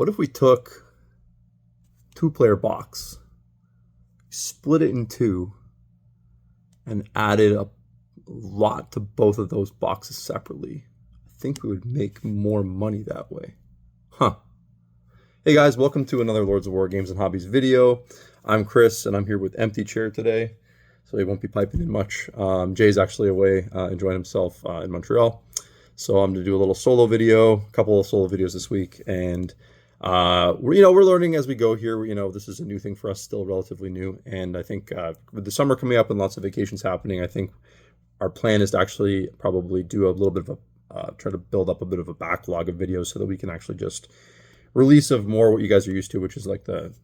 What if we took two-player box, split it in two, and added a lot to both of those boxes separately? I think we would make more money that way. Huh. Hey guys, welcome to another Lords of War Games and Hobbies video. I'm Chris, and I'm here with Empty Chair today, so he won't be piping in much. Jay's actually away enjoying himself in Montreal, so I'm going to do a little solo video, a couple of solo videos this week, and we're learning as we go here. This is a new thing for us, still relatively new, and I think with the summer coming up and lots of vacations happening, I think our plan is to actually probably do a little bit of a try to build up a bit of a backlog of videos so that we can actually just release of more what you guys are used to, which is like the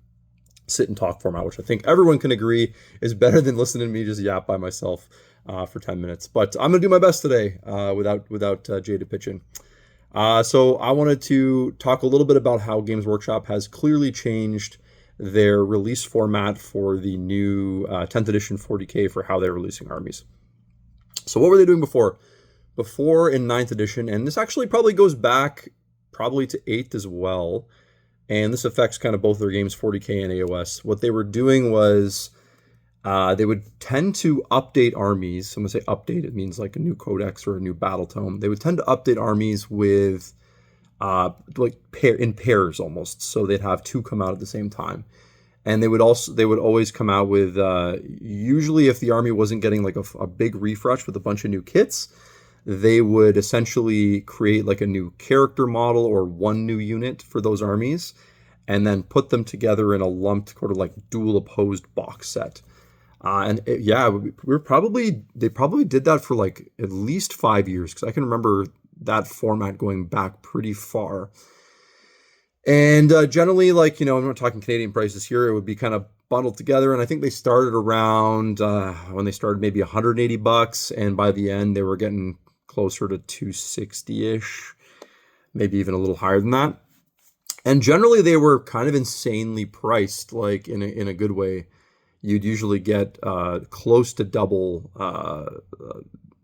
sit and talk format, which I think everyone can agree is better than listening to me just yap by myself for 10 minutes. But I'm gonna do my best today without Jay to pitch in. So I wanted to talk a little bit about how Games Workshop has clearly changed their release format for the new 10th edition 40K for how they're releasing armies. So what were they doing before? Before in 9th edition, and this actually probably goes back probably to 8th as well, and this affects kind of both their games, 40K and AOS. What they were doing was they would tend to update armies. I'm going to say update, it means like a new codex or a new battle tome. They would tend to update armies with in pairs almost, so they'd have two come out at the same time. And they would always come out with usually if the army wasn't getting like a big refresh with a bunch of new kits, they would essentially create like a new character model or one new unit for those armies and then put them together in a lumped sort of like dual opposed box set. They probably did that for like at least 5 years, because I can remember that format going back pretty far. And generally, like, I'm not talking Canadian prices here, it would be kind of bundled together. And I think they started around when they started maybe $180, and by the end they were getting closer to 260-ish, maybe even a little higher than that. And generally they were kind of insanely priced, like in a good way. You'd usually get close to double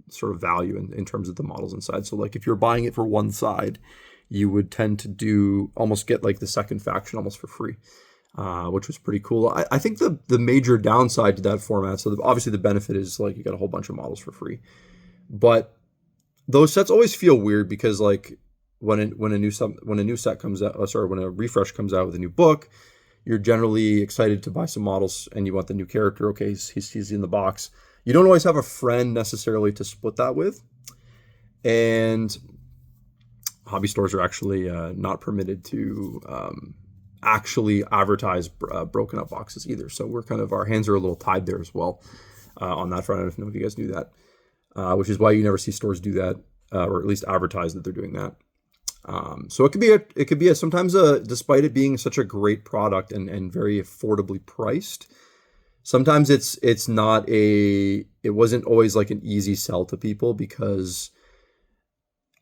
sort of value in terms of the models inside. So like if you're buying it for one side, you would tend to almost get like the second faction almost for free, which was pretty cool. I think the major downside to that format, so obviously the benefit is like you got a whole bunch of models for free, but those sets always feel weird because like when a new set comes out, when a refresh comes out with a new book, you're generally excited to buy some models and you want the new character. Okay, he's in the box. You don't always have a friend necessarily to split that with, and hobby stores are actually not permitted to actually advertise broken up boxes either. So our hands are a little tied there as well on that front. I don't know if you guys knew that. Which is why you never see stores do that, or at least advertise that they're doing that. So it could be sometimes despite it being such a great product and very affordably priced, sometimes it wasn't always like an easy sell to people, because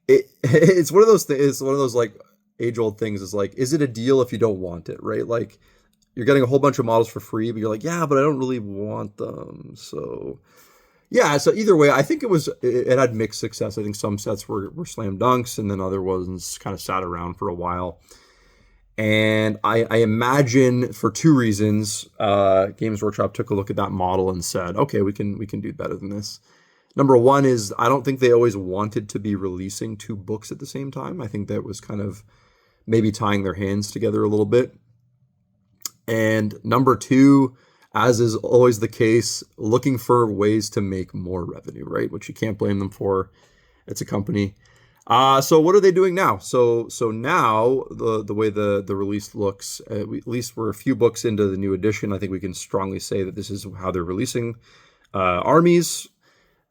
it's one of those things. It's one of those like age old things. Is like, is it a deal if you don't want it, right? Like you're getting a whole bunch of models for free, but you're like, yeah, but I don't really want them, so. Yeah, so either way, I think it had mixed success. I think some sets were slam dunks, and then other ones kind of sat around for a while. And I imagine for two reasons, Games Workshop took a look at that model and said, okay, we can do better than this. Number one is I don't think they always wanted to be releasing two books at the same time. I think that was kind of maybe tying their hands together a little bit. And number two, as is always the case, looking for ways to make more revenue, right? Which you can't blame them for. It's a company. So what are they doing now? So now the way the release looks, at least we're a few books into the new edition. I think we can strongly say that this is how they're releasing armies,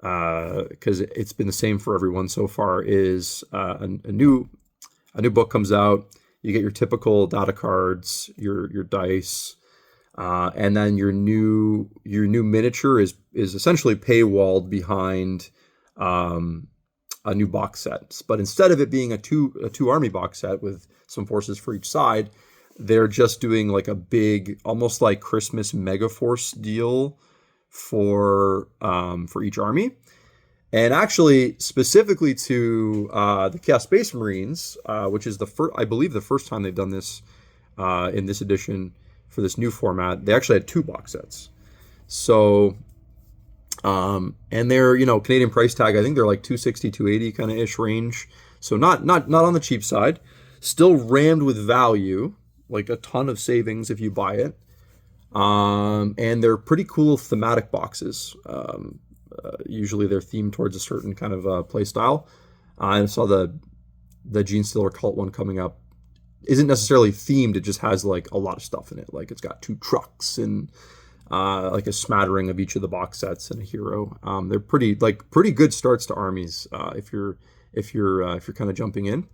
because it's been the same for everyone so far. Is a new book comes out, you get your typical data cards, your dice. And then your new miniature is essentially paywalled behind a new box set. But instead of it being a two army box set with some forces for each side, they're just doing like a big, almost like Christmas Megaforce deal for each army. And actually, specifically to the Chaos Space Marines, which is the first, I believe, the first time they've done this in this edition for this new format. They actually had 2 box sets. So, and they're, Canadian price tag, I think they're like 260, 280 kind of ish range. So not on the cheap side. Still rammed with value, like a ton of savings if you buy it. And they're pretty cool thematic boxes. Usually they're themed towards a certain kind of play style. I saw the Gene Stealer Cult one coming up. Isn't necessarily themed, it just has like a lot of stuff in it. Like it's got 2 trucks and like a smattering of each of the box sets and a hero. They're pretty good starts to armies if you're kind of jumping in.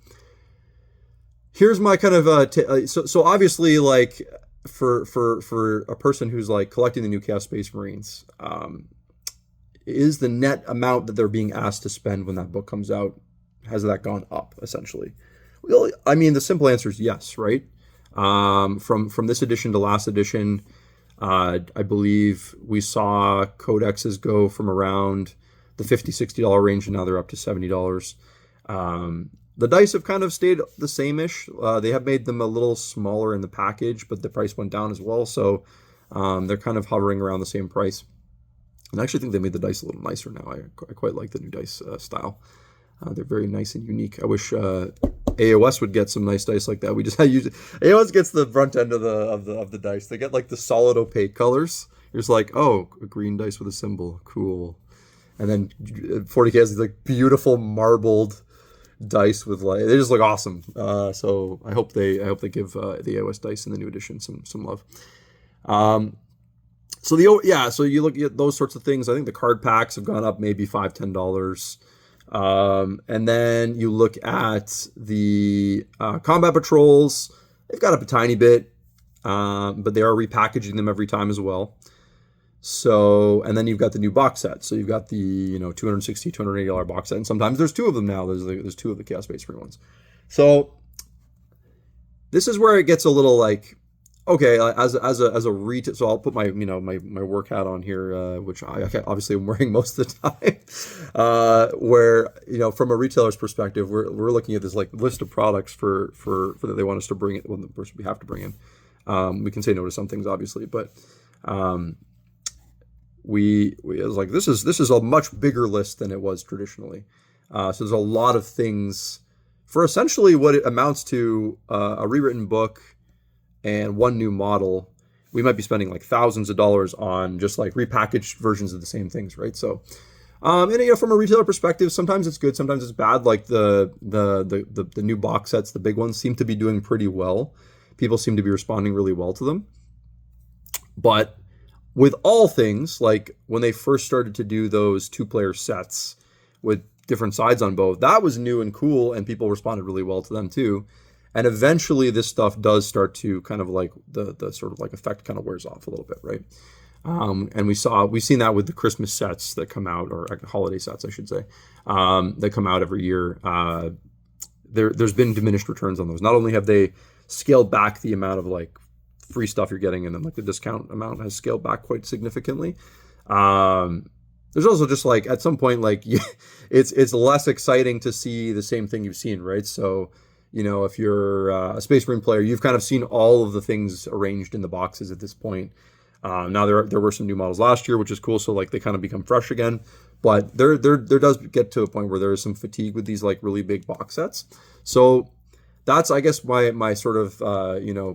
Here's my kind of so obviously, like for a person who's like collecting the new Chaos Space Marines, is the net amount that they're being asked to spend when that book comes out, has that gone up essentially? Well, I mean, the simple answer is yes, right? From this edition to last edition, I believe we saw codexes go from around the $50, $60 range, and now they're up to $70. The dice have kind of stayed the same-ish. They have made them a little smaller in the package, but the price went down as well. So they're kind of hovering around the same price. And I actually think they made the dice a little nicer now. I quite like the new dice style. They're very nice and unique. I wish AOS would get some nice dice like that. We just AOS gets the front end of the dice. They get like the solid opaque colors. You're just like, oh, a green dice with a symbol, cool. And then 40K has these like beautiful marbled dice with like, they just look awesome. So I hope they give the AOS dice in the new edition some love. So you look at those sorts of things. I think the card packs have gone up maybe $5, $10. And then you look at the combat patrols. They've got up a tiny bit, but they are repackaging them every time as well. So, and then you've got the new box set. So you've got the $260, $280 box set, and sometimes there's 2 of them now. There's 2 of the Chaos Space Marine ones. So this is where it gets a little like, okay, as a retail. So I'll put my my work hat on here, which I obviously am wearing most of the time. Where from a retailer's perspective, we're looking at this like list of products for that they want us to bring it. Well, of course we have to bring in. We can say no to some things, obviously, but we it was like this is a much bigger list than it was traditionally. So there's a lot of things for essentially what it amounts to a rewritten book and 1 new model. We might be spending like thousands of dollars on just like repackaged versions of the same things, right? So, and from a retailer perspective, sometimes it's good, sometimes it's bad. Like the new box sets, the big ones, seem to be doing pretty well. People seem to be responding really well to them. But with all things, like when they first started to do those 2-player sets with different sides on both, that was new and cool, and people responded really well to them too. And eventually this stuff does start to kind of like the sort of like effect kind of wears off a little bit, right? And we've seen that with the Christmas sets that come out, or holiday sets, I should say, that come out every year. There's been diminished returns on those. Not only have they scaled back the amount of like free stuff you're getting, and then like the discount amount has scaled back quite significantly. There's also just like at some point, like it's less exciting to see the same thing you've seen, right? So, if you're a Space Marine player, you've kind of seen all of the things arranged in the boxes at this point. Now there were some new models last year, which is cool. So like they kind of become fresh again, but there does get to a point where there is some fatigue with these like really big box sets. So that's, I guess, my sort of,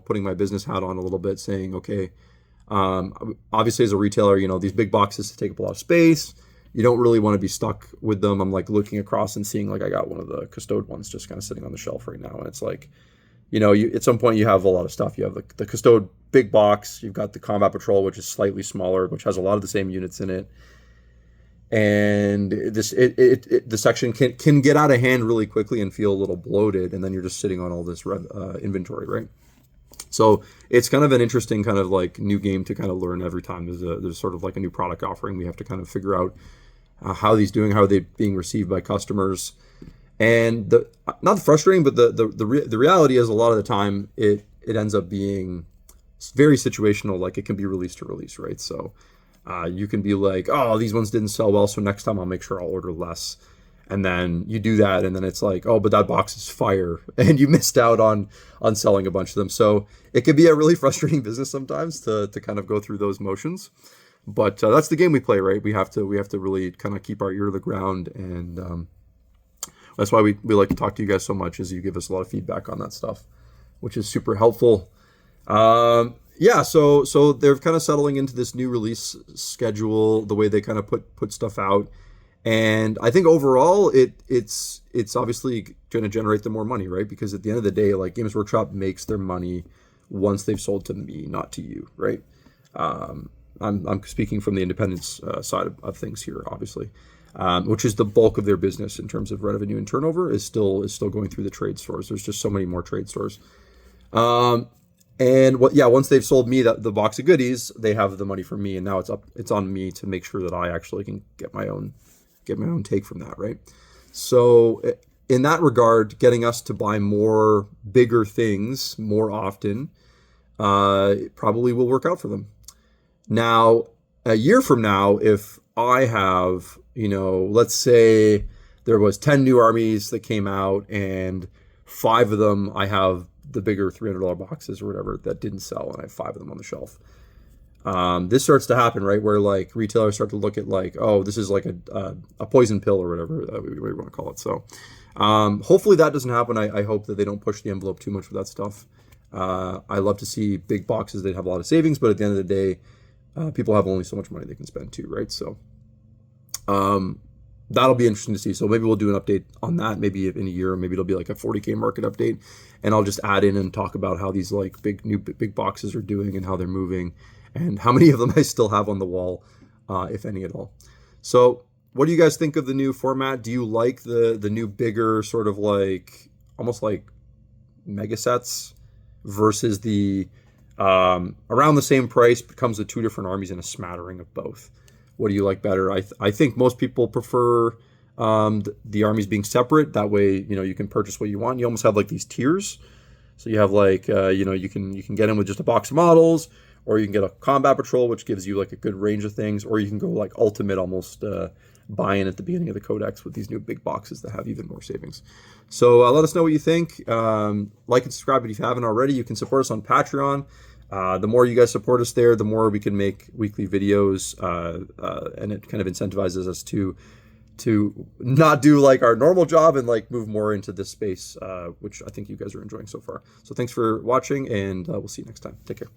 putting my business hat on a little bit, saying, okay, obviously as a retailer, these big boxes take up a lot of space. You don't really want to be stuck with them. I'm like looking across and seeing like I got one of the Custode ones just kind of sitting on the shelf right now. And it's like, you at some point you have a lot of stuff. You have the Custode big box. You've got the Combat Patrol, which is slightly smaller, which has a lot of the same units in it. And the section can get out of hand really quickly and feel a little bloated. And then you're just sitting on all this inventory, right? So it's kind of an interesting kind of like new game to kind of learn every time there's sort of like a new product offering. We have to kind of figure out how are they being received by customers. And not frustrating, but the reality is a lot of the time it ends up being very situational. Like it can be release to release, right? So You can be like, oh, these ones didn't sell well, so next time I'll make sure I'll order less. And then you do that, and then it's like, oh, but that box is fire, and you missed out on selling a bunch of them. So it can be a really frustrating business sometimes to kind of go through those motions. But that's the game we play, right? We have to really kind of keep our ear to the ground, and that's why we like to talk to you guys so much, is you give us a lot of feedback on that stuff, which is super helpful. Yeah, so they're kind of settling into this new release schedule, the way they kind of put stuff out. And I think overall, it's obviously going to generate them more money, right? Because at the end of the day, like, Games Workshop makes their money once they've sold to me, not to you, right? I'm speaking from the independence side of things here, obviously, which is the bulk of their business in terms of revenue and turnover is still going through the trade stores. There's just so many more trade stores. And once they've sold me the box of goodies, they have the money from me, and now it's on me to make sure that I actually can get my own take from that, right? So in that regard, getting us to buy more bigger things more often probably will work out for them. Now, a year from now, if I have, let's say there was 10 new armies that came out, and 5 of them I have the bigger $300 boxes or whatever that didn't sell, and I have 5 of them on the shelf. This starts to happen, right? Where like retailers start to look at like, oh, this is like a poison pill or whatever we want to call it. So hopefully that doesn't happen. I hope that they don't push the envelope too much with that stuff. I love to see big boxes that have a lot of savings, but at the end of the day, people have only so much money they can spend too, right? So that'll be interesting to see. So maybe we'll do an update on that, maybe in a year. Maybe it'll be like a 40K market update, and I'll just add in and talk about how these like big boxes are doing and how they're moving, and how many of them I still have on the wall, if any at all. So what do you guys think of the new format? Do you like the new bigger sort of like almost like mega sets versus the around the same price but comes with 2 different armies and a smattering of both? What do you like better? I think most people prefer the armies being separate. That way, you can purchase what you want. You almost have like these tiers. So you have like, you can get in with just a box of models, or you can get a combat patrol, which gives you like a good range of things, or you can go like ultimate, almost buy-in at the beginning of the codex with these new big boxes that have even more savings. So let us know what you think. Like and subscribe if you haven't already. You can support us on Patreon. The more you guys support us there, the more we can make weekly videos, and it kind of incentivizes us to not do like our normal job and like move more into this space, which I think you guys are enjoying so far. So thanks for watching, and we'll see you next time. Take care.